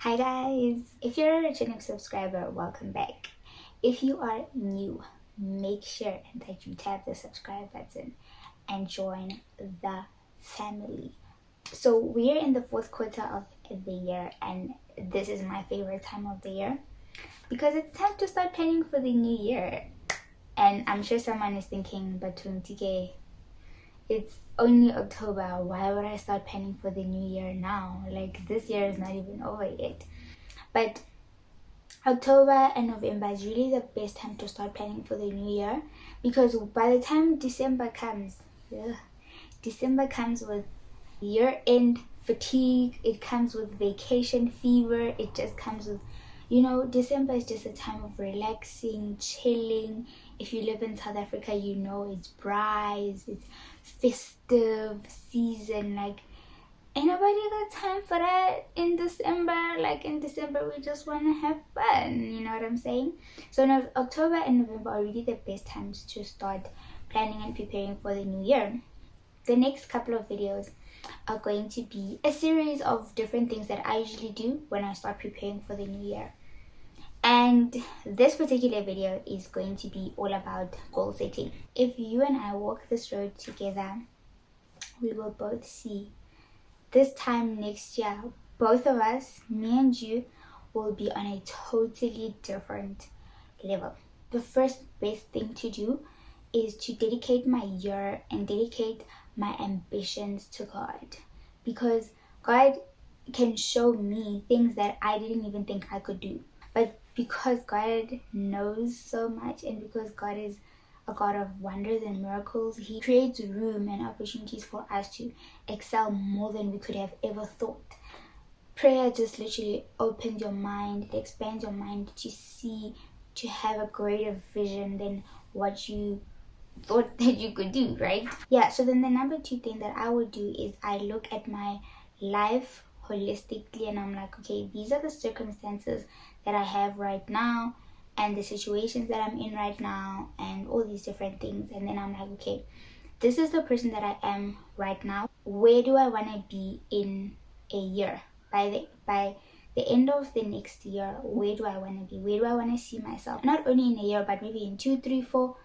Hi guys, if you're a returning subscriber, welcome back. If you are new, make sure that you tap the subscribe button and join the family. So we're in the fourth quarter of the year, and this is my favorite time of the year because it's time to start planning for the new year. And I'm sure someone is thinking, but 20k, it's only October. Why would I start planning for the new year now? Like, this year is not even over yet. But October and November is really the best time to start planning for the new year, because by the time December comes, December comes with year-end fatigue, it comes with vacation fever, it just comes with, December is just a time of relaxing, chilling. If you live in South Africa, it's bright, it's festive season. Like, ain't nobody got time for that in December. Like, in December, we just want to have fun. You know what I'm saying? So October and November are really the best times to start planning and preparing for the new year. The next couple of videos are going to be a series of different things that I usually do when I start preparing for the new year. And this particular video is going to be all about goal setting. If you and I walk this road together, we will both see this time next year, both of us, me and you, will be on a totally different level. The first best thing to do is to dedicate my year and dedicate my ambitions to God, because God can show me things that I didn't even think I could do. But because God knows so much, and because God is a God of wonders and miracles, He creates room and opportunities for us to excel more than we could have ever thought. Prayer just literally opens your mind, it expands your mind to see, to have a greater vision than what you thought that you could do, right? Yeah, so then the number two thing that I would do is I look at my life holistically, and I'm like, okay, these are the circumstances that I have right now, and the situations that I'm in right now, and all these different things. And then I'm like, okay, this is the person that I am right now. Where do I want to be in a year? By the end of the next year, where do I want to be? Where do I want to see myself? Not only in a year, but maybe in 2, 3, 4,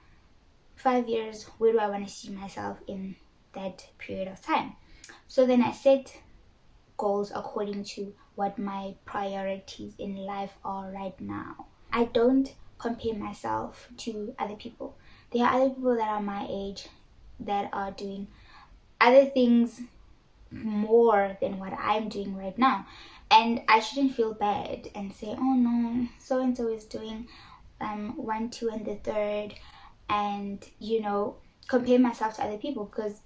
5 years. Where do I want to see myself in that period of time? So then I set goals according to what my priorities in life are right now. I don't compare myself to other people. There are other people that are my age that are doing other things more than what I'm doing right now, and I shouldn't feel bad and say, oh no, so and so is doing 1, 2 and the third, and compare myself to other people, because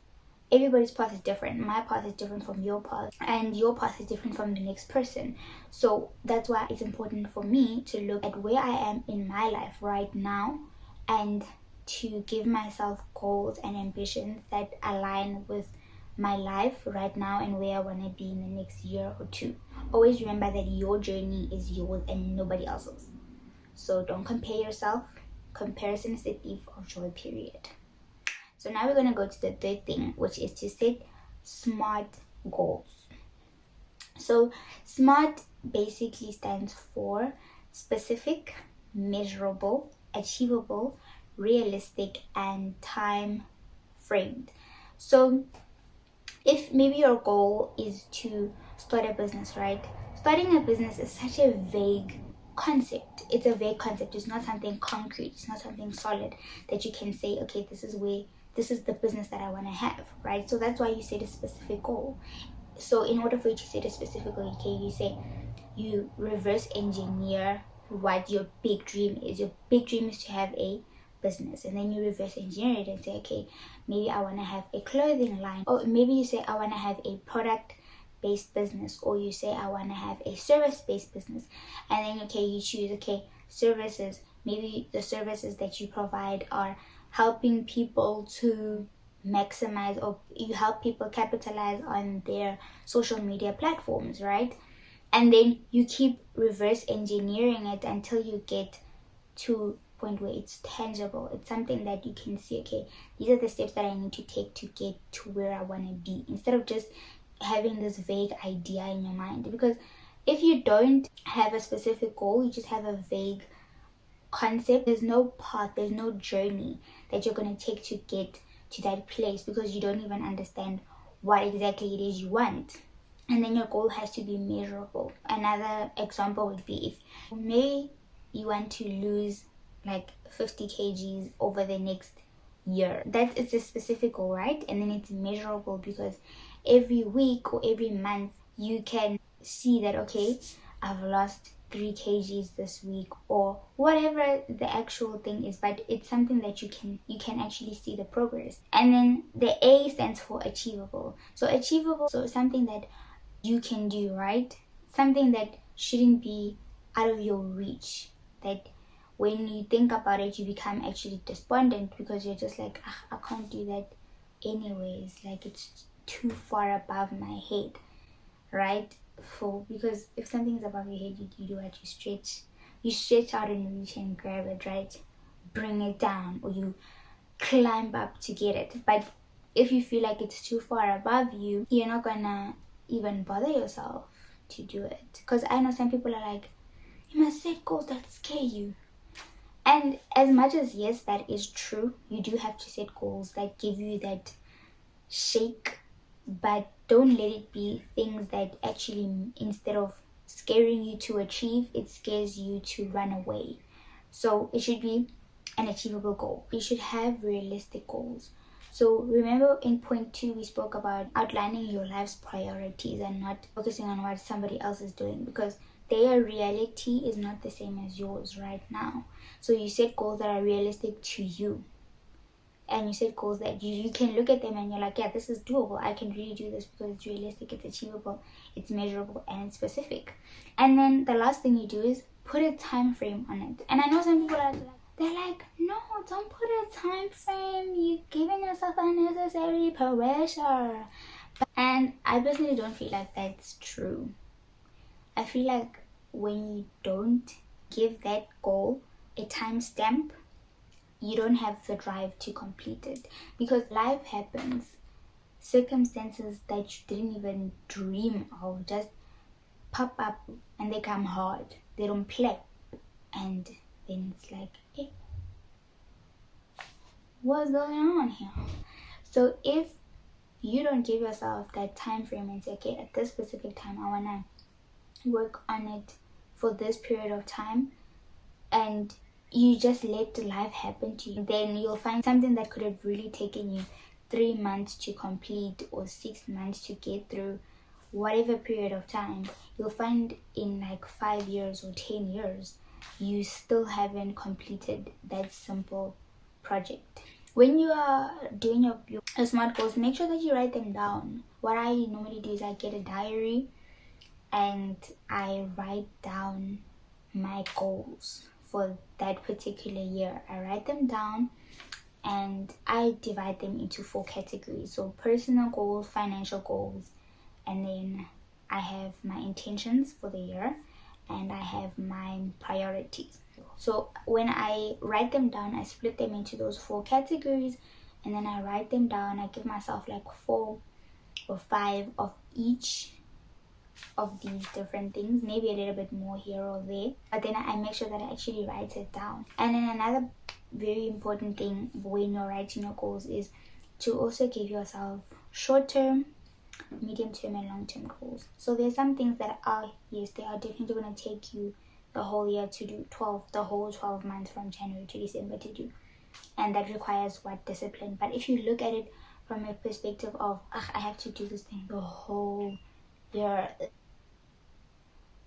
everybody's path is different. My path is different from your path, and your path is different from the next person. So that's why it's important for me to look at where I am in my life right now, and to give myself goals and ambitions that align with my life right now and where I want to be in the next year or two. Always remember that your journey is yours and nobody else's. So don't compare yourself. Comparison is the thief of joy, period. So now we're going to go to the third thing, which is to set SMART goals. So SMART basically stands for specific, measurable, achievable, realistic, and time framed. So if maybe your goal is to start a business, right? Starting a business is such a vague concept. It's a vague concept. It's not something concrete. It's not something solid that you can say, okay, this is the business that I want to have, right? So that's why you set a specific goal. So in order for you to set a specific goal, okay, you say you reverse engineer what your big dream is. Your big dream is to have a business, and then you reverse engineer it and say, okay, maybe I want to have a clothing line, or maybe you say I want to have a product based business, or you say I want to have a service based business. And then okay, you choose, okay, services. Maybe the services that you provide are helping people to maximize, or you help people capitalize on their social media platforms, right? And then you keep reverse engineering it until you get to a point where it's tangible. It's something that you can see, okay, these are the steps that I need to take to get to where I want to be, instead of just having this vague idea in your mind. Because If you don't have a specific goal, you just have a vague concept, there's no path, there's no journey that you're going to take to get to that place, because you don't even understand what exactly it is you want. And then your goal has to be measurable. Another example would be, if maybe you want to lose like 50 kgs over the next year, that is a specific goal, right? And then it's measurable, because every week or every month you can see that, okay, I've lost 3 kgs this week, or whatever the actual thing is, but it's something that you can actually see the progress. And then the A stands for achievable. So achievable, so something that you can do, right? Something that shouldn't be out of your reach, that when you think about it you become actually despondent, because you're just like, I can't do that anyways, like it's too far above my head, right? Because if something is above your head, you do what? You stretch out and reach and grab it, right? Bring it down, or you climb up to get it. But if you feel like it's too far above you, you're not gonna even bother yourself to do it. Because I know some people are like, you must set goals that scare you. And as much as, yes, that is true, you do have to set goals that give you that shake, but don't let it be things that actually, instead of scaring you to achieve, it scares you to run away. So it should be an achievable goal. You should have realistic goals. So remember, in point 2 we spoke about outlining your life's priorities and not focusing on what somebody else is doing, because their reality is not the same as yours right now. So you set goals that are realistic to you, and you set goals that you can look at them and you're like, yeah, this is doable, I can really do this, because it's realistic, it's achievable, it's measurable, and it's specific. And then the last thing you do is put a time frame on it. And I know some people are like, they're like, no, don't put a time frame, you're giving yourself unnecessary pressure. And I personally don't feel like that's true. I feel like when you don't give that goal a timestamp, you don't have the drive to complete it, because life happens. Circumstances that you didn't even dream of just pop up, and they come hard, they don't play, and then it's like, hey, what's going on here? So if you don't give yourself that time frame and say, okay, at this specific time I want to work on it for this period of time, and you just let life happen to you, then you'll find something that could have really taken you 3 months to complete, or 6 months to get through, whatever period of time, you'll find in like 5 years or 10 years you still haven't completed that simple project. When you are doing your SMART goals, make sure that you write them down. What I normally do is I get a diary and I write down my goals for that particular year. I write them down and I divide them into 4 categories. So personal goals, financial goals, and then I have my intentions for the year, and I have my priorities. So when I write them down, I split them into those 4 categories, and then I write them down. I give myself like 4 or 5 of each of these different things, maybe a little bit more here or there, but then I make sure that I actually write it down. And then another very important thing when you're writing your goals is to also give yourself short-term, medium-term, and long-term goals. So there's some things that are, yes, they are definitely going to take you the whole year to do, the whole 12 months from January to December to do, and that requires what? Discipline. But if you look at it from a perspective of, I have to do this thing the whole year,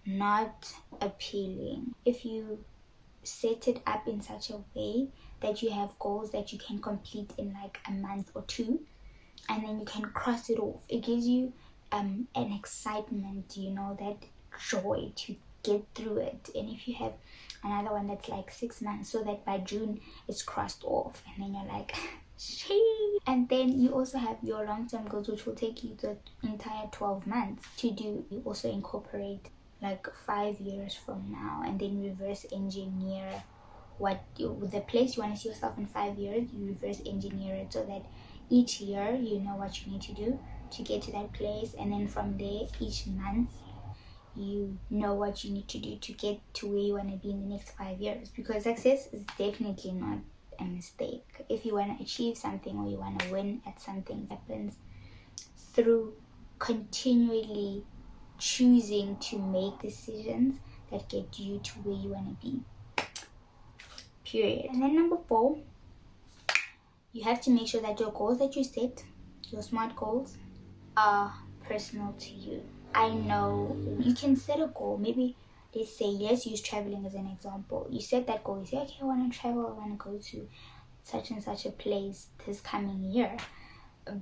not appealing. If you set it up in such a way that you have goals that you can complete in like a month or 2, and then you can cross it off, it gives you an excitement, that joy to get through it. And if you have another one that's like 6 months, so that by June it's crossed off, and then you're like, shee. And then you also have your long-term goals, which will take you the entire 12 months to do. You also incorporate like 5 years from now, and then reverse engineer the place you want to see yourself in 5 years. You reverse engineer it so that each year you know what you need to do to get to that place, and then from there each month you know what you need to do to get to where you want to be in the next 5 years, because success is definitely not a mistake. If you want to achieve something or you want to win at something, it happens through continually choosing to make decisions that get you to where you want to be, period. And then number 4, you have to make sure that your goals that you set, your SMART goals, are personal to you. I know you can set a goal. Maybe let's say, let's use traveling as an example. You set that goal. You say, okay, I want to travel. I want to go to such and such a place this coming year.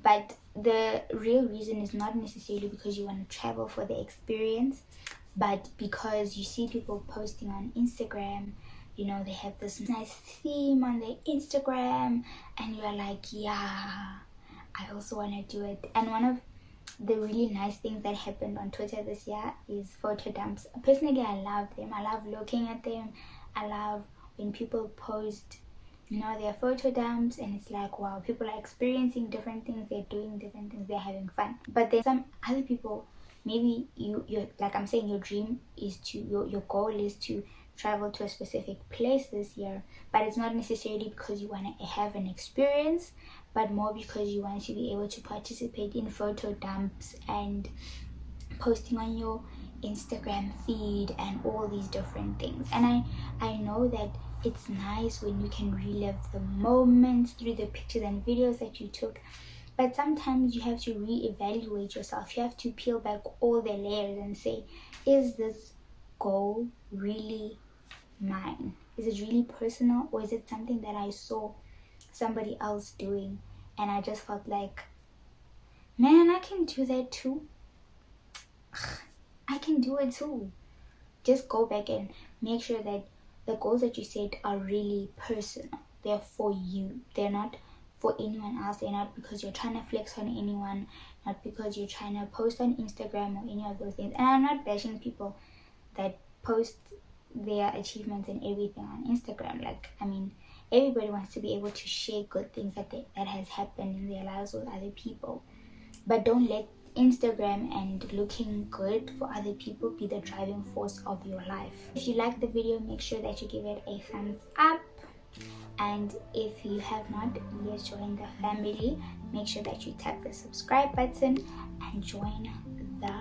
But the real reason is not necessarily because you want to travel for the experience, but because you see people posting on Instagram. You know, they have this nice theme on their Instagram, and you're like, yeah, I also want to do it. And one of the really nice things that happened on Twitter this year is photo dumps. Personally, I love them. I love looking at them. I love when people post, you know, their photo dumps, and it's like, wow, people are experiencing different things, they're doing different things, they're having fun. But then some other people, maybe you're like I'm saying, your dream is to, your goal is to travel to a specific place this year, but it's not necessarily because you want to have an experience, but more because you want to be able to participate in photo dumps and posting on your Instagram feed and all these different things. And I know that it's nice when you can relive the moments through the pictures and videos that you took, but sometimes you have to reevaluate yourself. You have to peel back all the layers and say, is this goal really mine? Is it really personal, or is it something that I saw somebody else doing and I just felt like, man, I can do that too. I can do it too. Just go back and make sure that the goals that you set are really personal. They're for you. They're not for anyone else. They're not because you're trying to flex on anyone, not because you're trying to post on Instagram or any of those things. And I'm not bashing people that post their achievements and everything on Instagram. Like, I mean, everybody wants to be able to share good things that has happened in their lives with other people. But don't let Instagram and looking good for other people be the driving force of your life. If you like the video, make sure that you give it a thumbs up. And if you have not yet joined the family, make sure that you tap the subscribe button and join the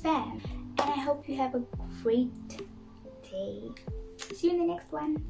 fam. And I hope you have a great day. See you in the next one.